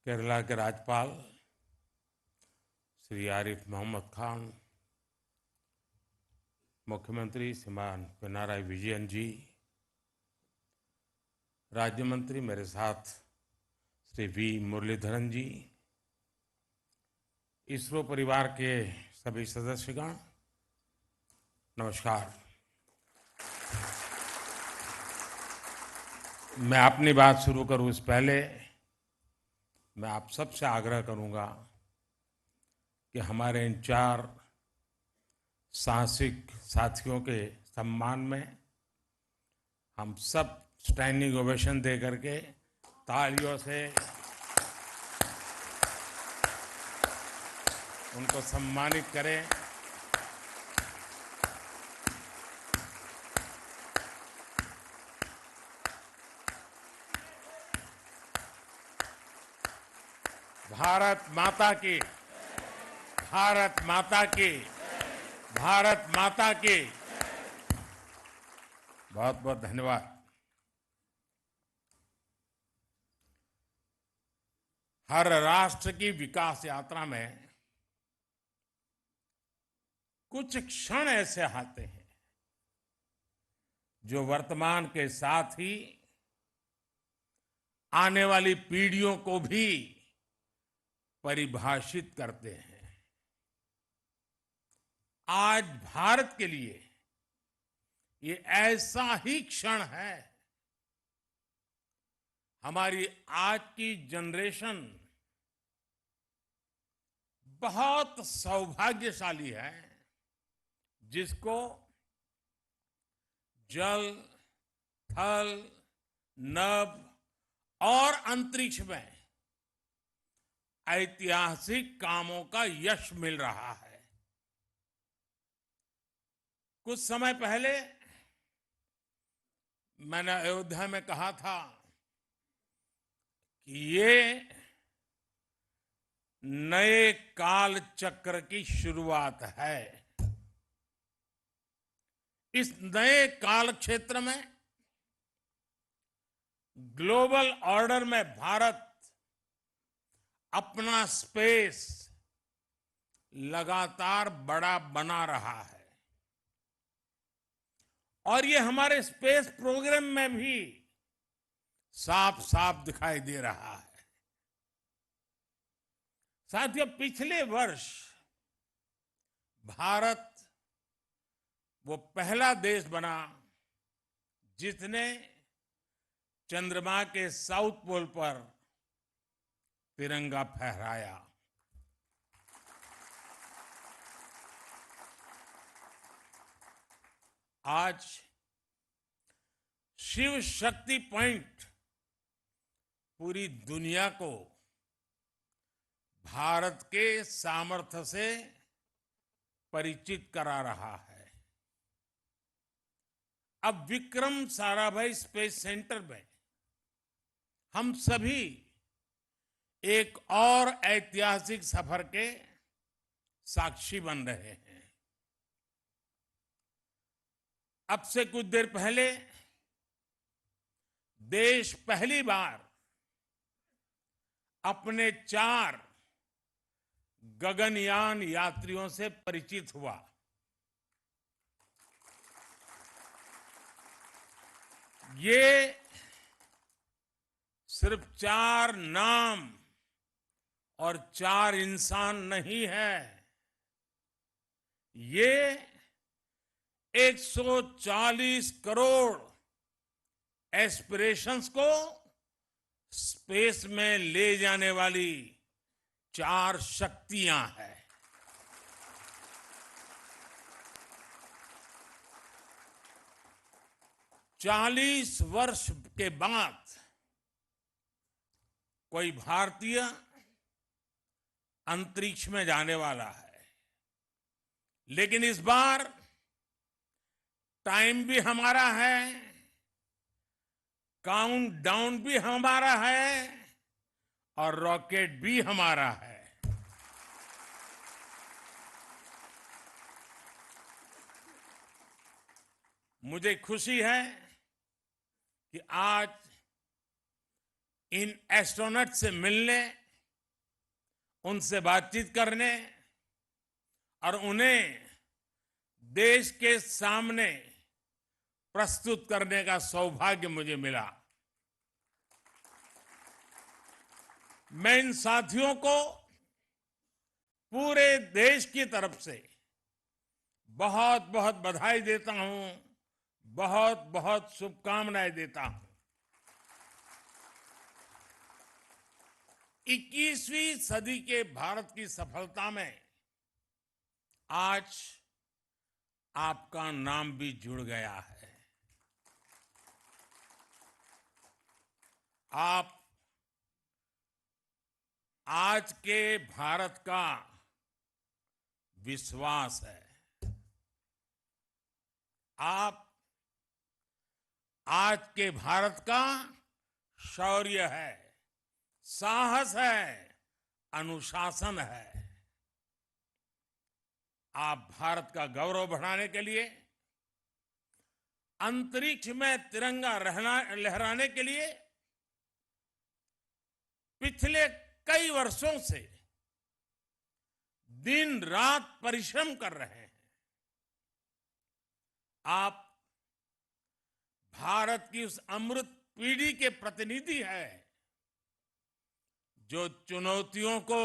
केरला के राज्यपाल श्री आरिफ मोहम्मद खान, मुख्यमंत्री श्रीमान पिनाराई विजयन जी, राज्य मंत्री मेरे साथ श्री वी मुरलीधरन जी, इसरो परिवार के सभी सदस्यगण, नमस्कार। मैं अपनी बात शुरू करूं इससे पहले मैं आप सबसे आग्रह करूंगा कि हमारे इन 4 साहसिक साथियों के सम्मान में हम सब स्टैंडिंग ओवेशन दे करके तालियों से उनको सम्मानित करें। भारत माता की, भारत माता की, भारत माता की। बहुत बहुत धन्यवाद। हर राष्ट्र की विकास यात्रा में कुछ क्षण ऐसे आते हैं जो वर्तमान के साथ ही आने वाली पीढ़ियों को भी परिभाषित करते हैं। आज भारत के लिए ये ऐसा ही क्षण है। हमारी आज की जनरेशन बहुत सौभाग्यशाली है जिसको जल, थल, नभ और अंतरिक्ष में ऐतिहासिक कामों का यश मिल रहा है। कुछ समय पहले मैंने अयोध्या में कहा था कि ये नए काल चक्र की शुरुआत है। इस नए काल क्षेत्र में ग्लोबल ऑर्डर में भारत अपना स्पेस लगातार बड़ा बना रहा है और ये हमारे स्पेस प्रोग्राम में भी साफ साफ दिखाई दे रहा है। साथियों, पिछले वर्ष भारत वो पहला देश बना जिसने चंद्रमा के साउथ पोल पर तिरंगा फहराया। आज शिव शक्ति पॉइंट पूरी दुनिया को भारत के सामर्थ्य से परिचित करा रहा है। अब विक्रम साराभाई स्पेस सेंटर में हम सभी एक और ऐतिहासिक सफर के साक्षी बन रहे हैं। अब से कुछ देर पहले देश पहली बार अपने 4 गगनयान यात्रियों से परिचित हुआ। ये सिर्फ 4 नाम और 4 इंसान नहीं है, ये 140 करोड़ एस्पिरेशंस को स्पेस में ले जाने वाली 4 शक्तियां हैं। चालीस वर्ष के बाद कोई भारतीय अंतरिक्ष में जाने वाला है, लेकिन इस बार टाइम भी हमारा है, काउंटडाउन भी हमारा है और रॉकेट भी हमारा है। मुझे खुशी है कि आज इन एस्ट्रोनॉट से मिलने उनसे बातचीत करने और उन्हें देश के सामने प्रस्तुत करने का सौभाग्य मुझे मिला। मैं इन साथियों को पूरे देश की तरफ से बहुत बहुत बधाई देता हूं, बहुत बहुत शुभकामनाएं देता हूं। 21वीं सदी के भारत की सफलता में आज आपका नाम भी जुड़ गया है। आप आज के भारत का विश्वास है। आप आज के भारत का शौर्य है, साहस है, अनुशासन है। आप भारत का गौरव बढ़ाने के लिए, अंतरिक्ष में तिरंगा लहराने के लिए पिछले कई वर्षों से दिन रात परिश्रम कर रहे हैं। आप भारत की उस अमृत पीढ़ी के प्रतिनिधि हैं जो चुनौतियों को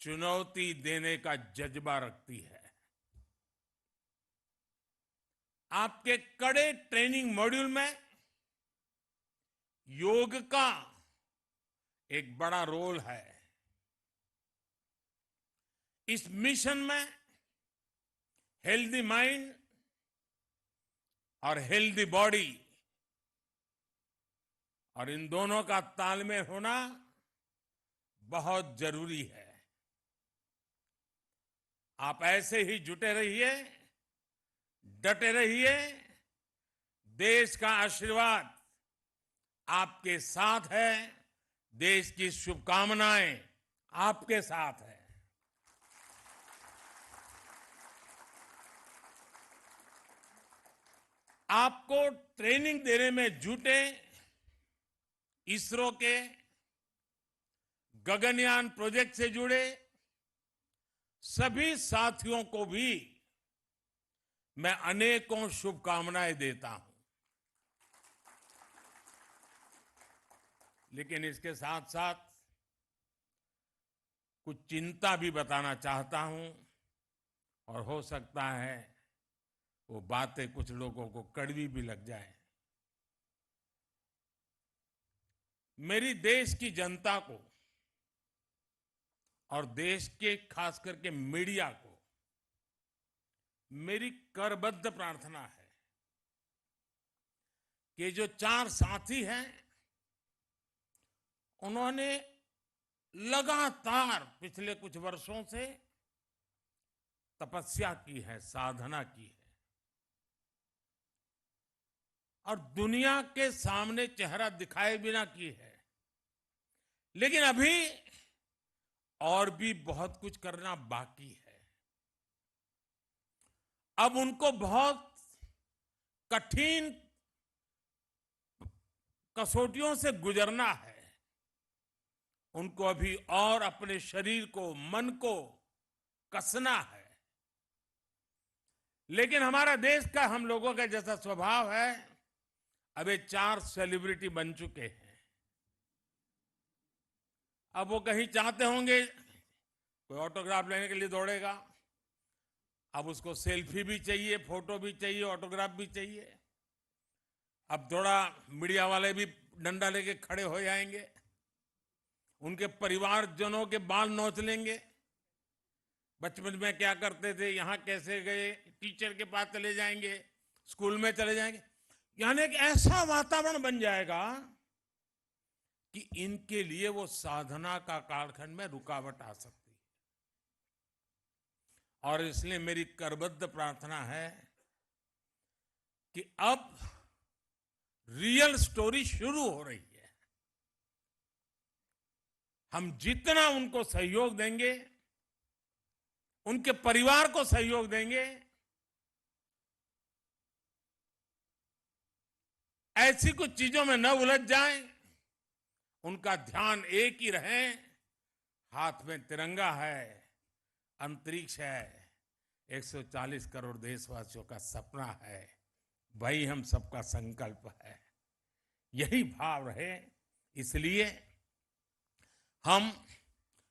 चुनौती देने का जज्बा रखती है। आपके कड़े ट्रेनिंग मॉड्यूल में योग का एक बड़ा रोल है। इस मिशन में हेल्दी माइंड और हेल्दी बॉडी और इन दोनों का तालमेल होना बहुत जरूरी है। आप ऐसे ही जुटे रहिए, डटे रहिए। देश का आशीर्वाद आपके साथ है, देश की शुभकामनाएं आपके साथ है। आपको ट्रेनिंग देने में जुटे इसरो के गगनयान प्रोजेक्ट से जुड़े सभी साथियों को भी मैं अनेकों शुभकामनाएं देता हूं। लेकिन इसके साथ साथ कुछ चिंता भी बताना चाहता हूं और हो सकता है वो बातें कुछ लोगों को कड़वी भी लग जाए। मेरी देश की जनता को और देश के खास करके मीडिया को मेरी करबद्ध प्रार्थना है कि जो 4 साथी हैं उन्होंने लगातार पिछले कुछ वर्षों से तपस्या की है, साधना की है और दुनिया के सामने चेहरा दिखाए बिना की है। लेकिन अभी और भी बहुत कुछ करना बाकी है। अब उनको बहुत कठिन कसौटियों से गुजरना है। उनको अभी और अपने शरीर को, मन को कसना है। लेकिन हमारा देश का, हम लोगों का जैसा स्वभाव है, अब ये 4 सेलिब्रिटी बन चुके हैं। अब वो कहीं चाहते होंगे, कोई ऑटोग्राफ लेने के लिए दौड़ेगा, अब उसको सेल्फी भी चाहिए, फोटो भी चाहिए, ऑटोग्राफ भी चाहिए। अब थोड़ा मीडिया वाले भी डंडा लेके खड़े हो जाएंगे, उनके परिवारजनों के बाल नोच लेंगे। बचपन में क्या करते थे, यहां कैसे गए, टीचर के पास चले जाएंगे, स्कूल में चले जाएंगे। यानी एक ऐसा वातावरण बन जाएगा कि इनके लिए वो साधना का कालखंड में रुकावट आ सकती है। और इसलिए मेरी करबद्ध प्रार्थना है कि अब रियल स्टोरी शुरू हो रही है। हम जितना उनको सहयोग देंगे, उनके परिवार को सहयोग देंगे, ऐसी कुछ चीजों में न उलझ जाएं, उनका ध्यान एक ही रहे हाथ में तिरंगा है, अंतरिक्ष है, 140 करोड़ देशवासियों का सपना है, वही हम सबका संकल्प है। यही भाव रहे, इसलिए हम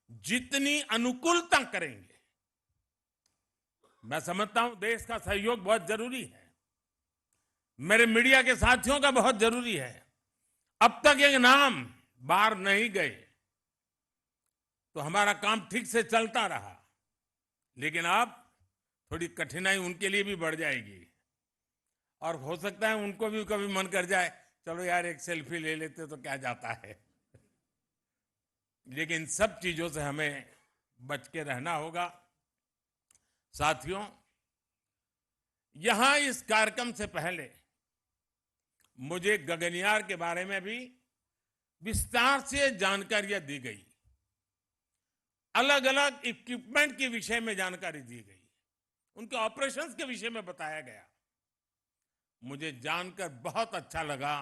जितनी अनुकूलता करेंगे, मैं समझता हूं देश का सहयोग बहुत जरूरी है, मेरे मीडिया के साथियों का बहुत जरूरी है। अब तक एक नाम बाहर नहीं गए तो हमारा काम ठीक से चलता रहा, लेकिन अब थोड़ी कठिनाई उनके लिए भी बढ़ जाएगी और हो सकता है उनको भी कभी मन कर जाए, चलो यार एक सेल्फी ले लेते तो क्या जाता है। लेकिन सब चीजों से हमें बच के रहना होगा। साथियों, यहां इस कार्यक्रम से पहले मुझे गगनयान के बारे में भी विस्तार से जानकारियां दी गई, अलग अलग इक्विपमेंट के विषय में जानकारी दी गई, उनके ऑपरेशंस के विषय में बताया गया। मुझे जानकर बहुत अच्छा लगा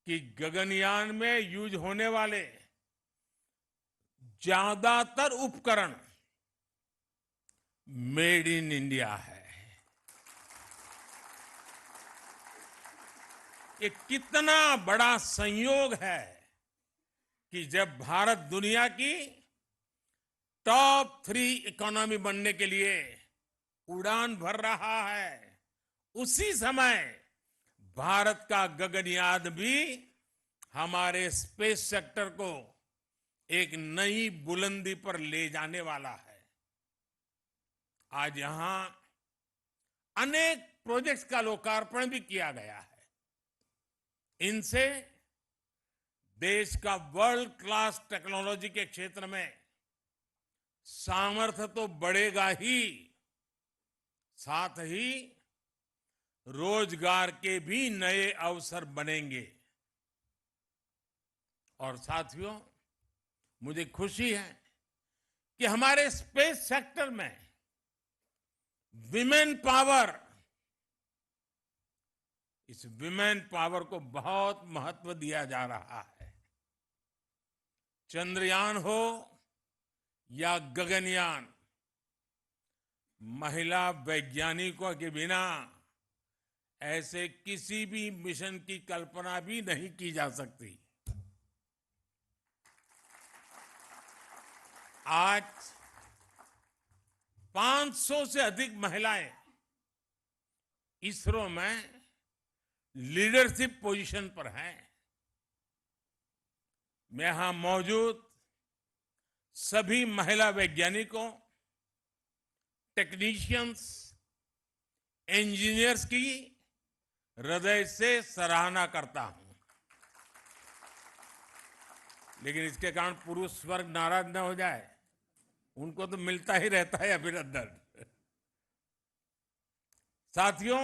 कि गगनयान में यूज होने वाले ज्यादातर उपकरण मेड इन इंडिया है। ये कितना बड़ा संयोग है कि जब भारत दुनिया की टॉप 3 इकोनॉमी बनने के लिए उड़ान भर रहा है, उसी समय भारत का गगनयान भी हमारे स्पेस सेक्टर को एक नई बुलंदी पर ले जाने वाला है। आज यहां अनेक प्रोजेक्ट्स का लोकार्पण भी किया गया है। इनसे देश का वर्ल्ड क्लास टेक्नोलॉजी के क्षेत्र में सामर्थ्य तो बढ़ेगा ही, साथ ही रोजगार के भी नए अवसर बनेंगे। और साथियों, मुझे खुशी है कि हमारे स्पेस सेक्टर में विमेन पावर, इस विमेन पावर को बहुत महत्व दिया जा रहा है। चंद्रयान हो या गगनयान, महिला वैज्ञानिकों के बिना ऐसे किसी भी मिशन की कल्पना भी नहीं की जा सकती। आज 500 से अधिक महिलाएं इसरो में लीडरशिप पोजीशन पर हैं। मैं यहां मौजूद सभी महिला वैज्ञानिकों, टेक्नीशियंस, इंजीनियर्स की हृदय से सराहना करता हूं। लेकिन इसके कारण पुरुष वर्ग नाराज न हो जाए, उनको तो मिलता ही रहता है अभिनंदन। साथियों,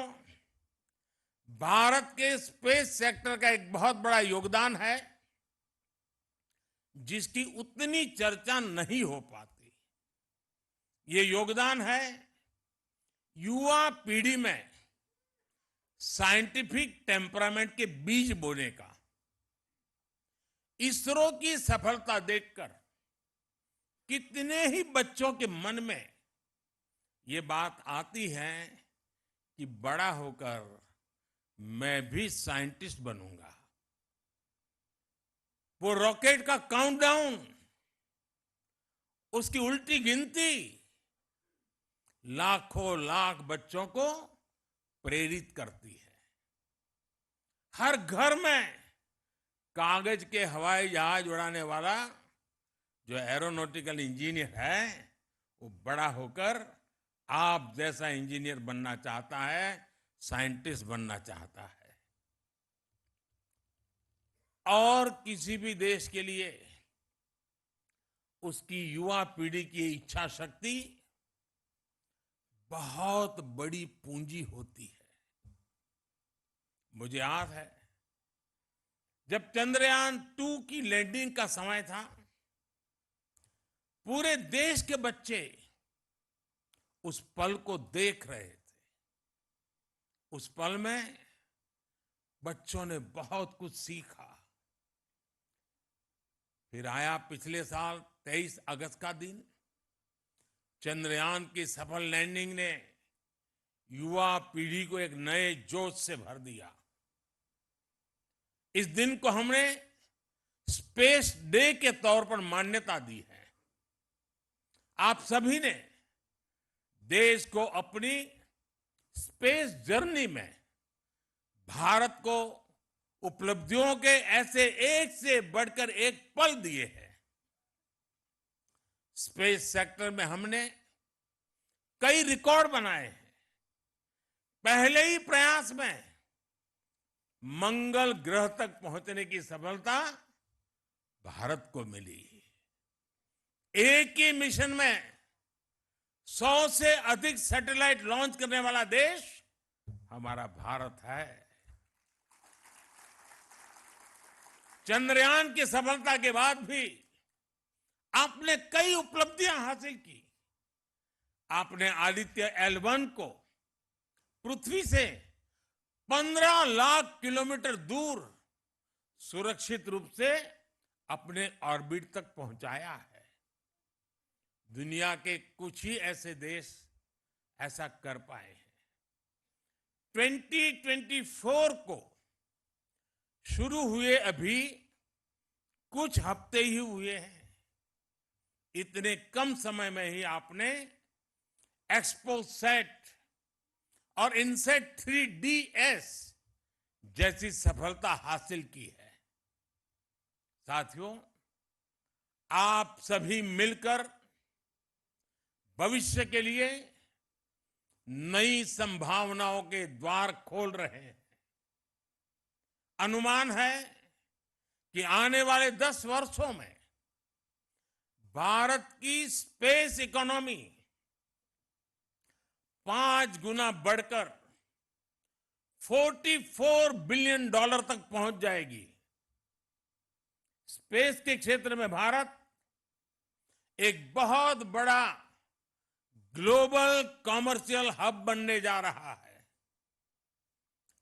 भारत के स्पेस सेक्टर का एक बहुत बड़ा योगदान है जिसकी उतनी चर्चा नहीं हो पाती। ये योगदान है युवा पीढ़ी में साइंटिफिक टेम्परामेंट के बीज बोने का। इसरो की सफलता देखकर कितने ही बच्चों के मन में ये बात आती है कि बड़ा होकर मैं भी साइंटिस्ट बनूंगा। वो रॉकेट का काउंटडाउन, उसकी उल्टी गिनती लाखों लाख बच्चों को प्रेरित करती है। हर घर में कागज के हवाई जहाज उड़ाने वाला जो एरोनॉटिकल इंजीनियर है, वो बड़ा होकर आप जैसा इंजीनियर बनना चाहता है, साइंटिस्ट बनना चाहता है। और किसी भी देश के लिए उसकी युवा पीढ़ी की इच्छा शक्ति बहुत बड़ी पूंजी होती है। मुझे याद है जब चंद्रयान 2 की लैंडिंग का समय था, पूरे देश के बच्चे उस पल को देख रहे थे। उस पल में बच्चों ने बहुत कुछ सीखा। फिर आया पिछले साल 23 अगस्त का दिन। चंद्रयान की सफल लैंडिंग ने युवा पीढ़ी को एक नए जोश से भर दिया। इस दिन को हमने स्पेस डे के तौर पर मान्यता दी है। आप सभी ने देश को अपनी स्पेस जर्नी में भारत को उपलब्धियों के ऐसे एक से बढ़कर एक पल दिए हैं। स्पेस सेक्टर में हमने कई रिकॉर्ड बनाए हैं। पहले ही प्रयास में मंगल ग्रह तक पहुंचने की सफलता भारत को मिली। एक ही मिशन में 100 से अधिक सैटेलाइट लॉन्च करने वाला देश हमारा भारत है। चंद्रयान की सफलता के बाद भी आपने कई उपलब्धियां हासिल की। आपने आदित्य L1 को पृथ्वी से 15 लाख किलोमीटर दूर सुरक्षित रूप से अपने ऑर्बिट तक पहुंचाया है। दुनिया के कुछ ही ऐसे देश ऐसा कर पाए हैं। 2024 को शुरू हुए अभी कुछ हफ्ते ही हुए हैं। इतने कम समय में ही आपने एक्सपोसैट और इनसेट 3DS जैसी सफलता हासिल की है। साथियों, आप सभी मिलकर भविष्य के लिए नई संभावनाओं के द्वार खोल रहे हैं। अनुमान है कि आने वाले 10 वर्षों में भारत की स्पेस इकोनॉमी 5 गुना बढ़कर $44 बिलियन तक पहुंच जाएगी। स्पेस के क्षेत्र में भारत एक बहुत बड़ा ग्लोबल कॉमर्शियल हब बनने जा रहा है।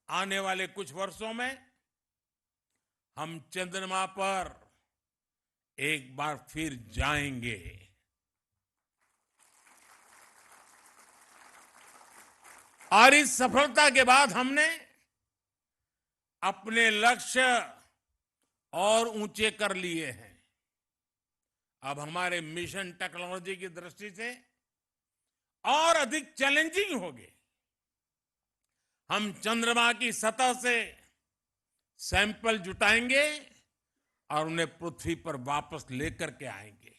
आने वाले कुछ वर्षों में हम चंद्रमा पर एक बार फिर जाएंगे। और इस सफलता के बाद हमने अपने लक्ष्य और ऊंचे कर लिए हैं। अब हमारे मिशन टेक्नोलॉजी की दृष्टि से और अधिक चैलेंजिंग होंगे। हम चंद्रमा की सतह से सैंपल जुटाएंगे और उन्हें पृथ्वी पर वापस लेकर के आएंगे।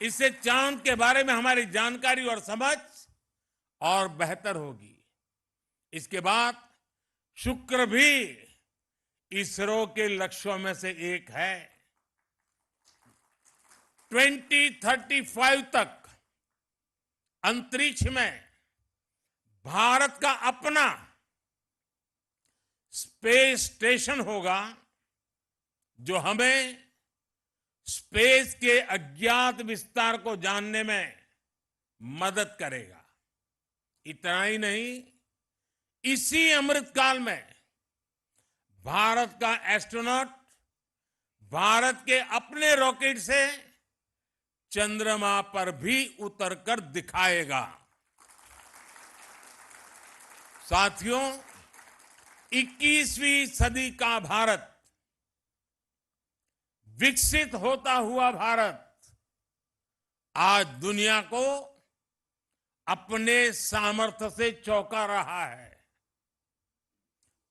इससे चांद के बारे में हमारी जानकारी और समझ और बेहतर होगी। इसके बाद शुक्र भी इसरो के लक्ष्यों में से एक है। 2035 तक अंतरिक्ष में भारत का अपना स्पेस स्टेशन होगा, जो हमें स्पेस के अज्ञात विस्तार को जानने में मदद करेगा। इतना ही नहीं, इसी अमृतकाल में भारत का एस्ट्रोनॉट भारत के अपने रॉकेट से चंद्रमा पर भी उतरकर दिखाएगा। साथियों, 21वीं सदी का भारत, विकसित होता हुआ भारत आज दुनिया को अपने सामर्थ्य से चौंका रहा है।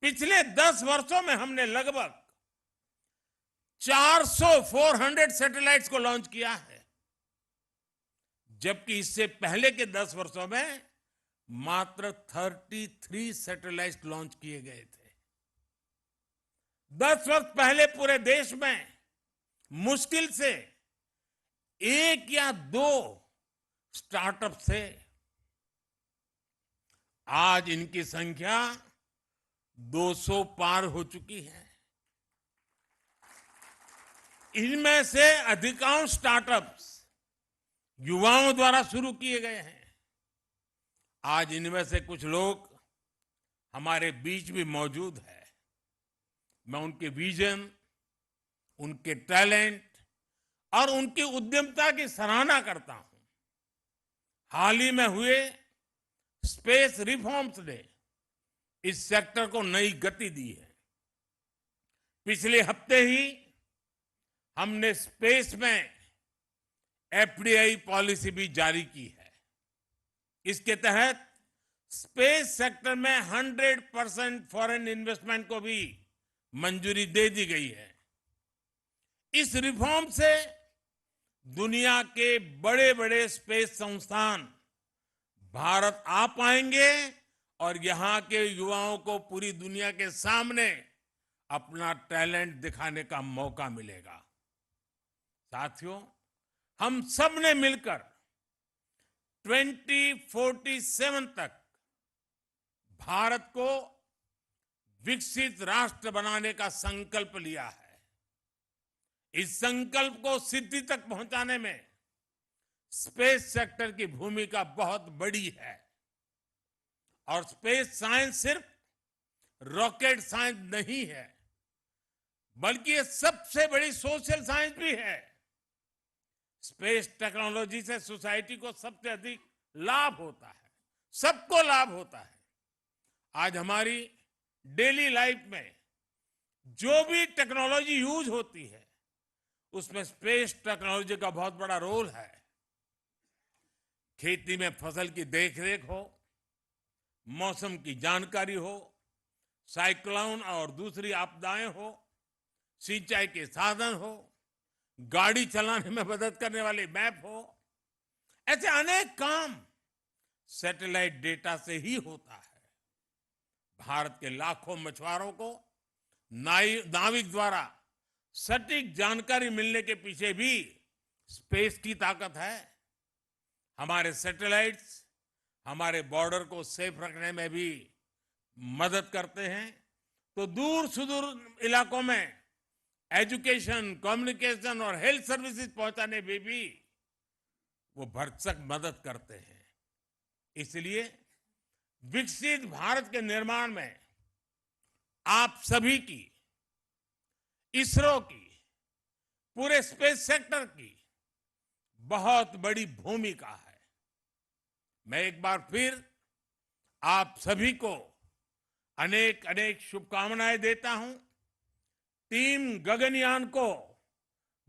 पिछले 10 वर्षों में हमने लगभग 400 सैटेलाइट्स को लॉन्च किया है, जबकि इससे पहले के 10 वर्षों में मात्र 33 सैटेलाइट लॉन्च किए गए थे। 10 वर्ष पहले पूरे देश में मुश्किल से 1 या 2 स्टार्टअप थे। आज इनकी संख्या 200 पार हो चुकी है। इनमें से अधिकांश स्टार्टअप्स युवाओं द्वारा शुरू किए गए हैं। आज इनमें से कुछ लोग हमारे बीच भी मौजूद है। मैं उनके विजन उनके टैलेंट और उनकी उद्यमता की सराहना करता हूं। हाल ही में हुए स्पेस रिफॉर्म्स ने इस सेक्टर को नई गति दी है। पिछले हफ्ते ही हमने स्पेस में एफडीआई पॉलिसी भी जारी की है। इसके तहत स्पेस सेक्टर में 100% फॉरेन इन्वेस्टमेंट को भी मंजूरी दे दी गई है। इस रिफॉर्म से दुनिया के बड़े बड़े स्पेस संस्थान भारत आ पाएंगे और यहां के युवाओं को पूरी दुनिया के सामने अपना टैलेंट दिखाने का मौका मिलेगा। साथियों, हम सब ने मिलकर 2047 तक भारत को विकसित राष्ट्र बनाने का संकल्प लिया है। इस संकल्प को सिद्धि तक पहुंचाने में स्पेस सेक्टर की भूमिका बहुत बड़ी है। और स्पेस साइंस सिर्फ रॉकेट साइंस नहीं है, बल्कि ये सबसे बड़ी सोशल साइंस भी है। स्पेस टेक्नोलॉजी से सोसाइटी को सबसे अधिक लाभ होता है, सबको लाभ होता है। आज हमारी डेली लाइफ में जो भी टेक्नोलॉजी यूज होती है, उसमें स्पेस टेक्नोलॉजी का बहुत बड़ा रोल है। खेती में फसल की देखरेख हो, मौसम की जानकारी हो, साइक्लोन और दूसरी आपदाएं हो, सिंचाई के साधन हो, गाड़ी चलाने में मदद करने वाली मैप हो, ऐसे अनेक काम सैटेलाइट डेटा से ही होता है। भारत के लाखों मछुआरों को नाविक द्वारा सटीक जानकारी मिलने के पीछे भी स्पेस की ताकत है। हमारे सैटेलाइट्स हमारे बॉर्डर को सेफ रखने में भी मदद करते हैं, तो दूर सुदूर इलाकों में एजुकेशन, कम्युनिकेशन और हेल्थ सर्विसेज पहुंचाने में भी वो भरसक मदद करते हैं। इसलिए विकसित भारत के निर्माण में आप सभी की, इसरो की, पूरे स्पेस सेक्टर की बहुत बड़ी भूमिका है। मैं एक बार फिर आप सभी को अनेक अनेक शुभकामनाएं देता हूं। टीम गगनयान को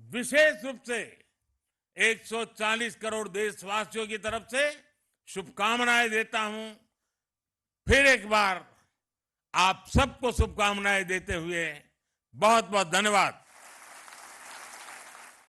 विशेष रूप से 140 करोड़ देशवासियों की तरफ से शुभकामनाएं देता हूं। फिर एक बार आप सबको शुभकामनाएं देते हुए बहुत बहुत धन्यवाद।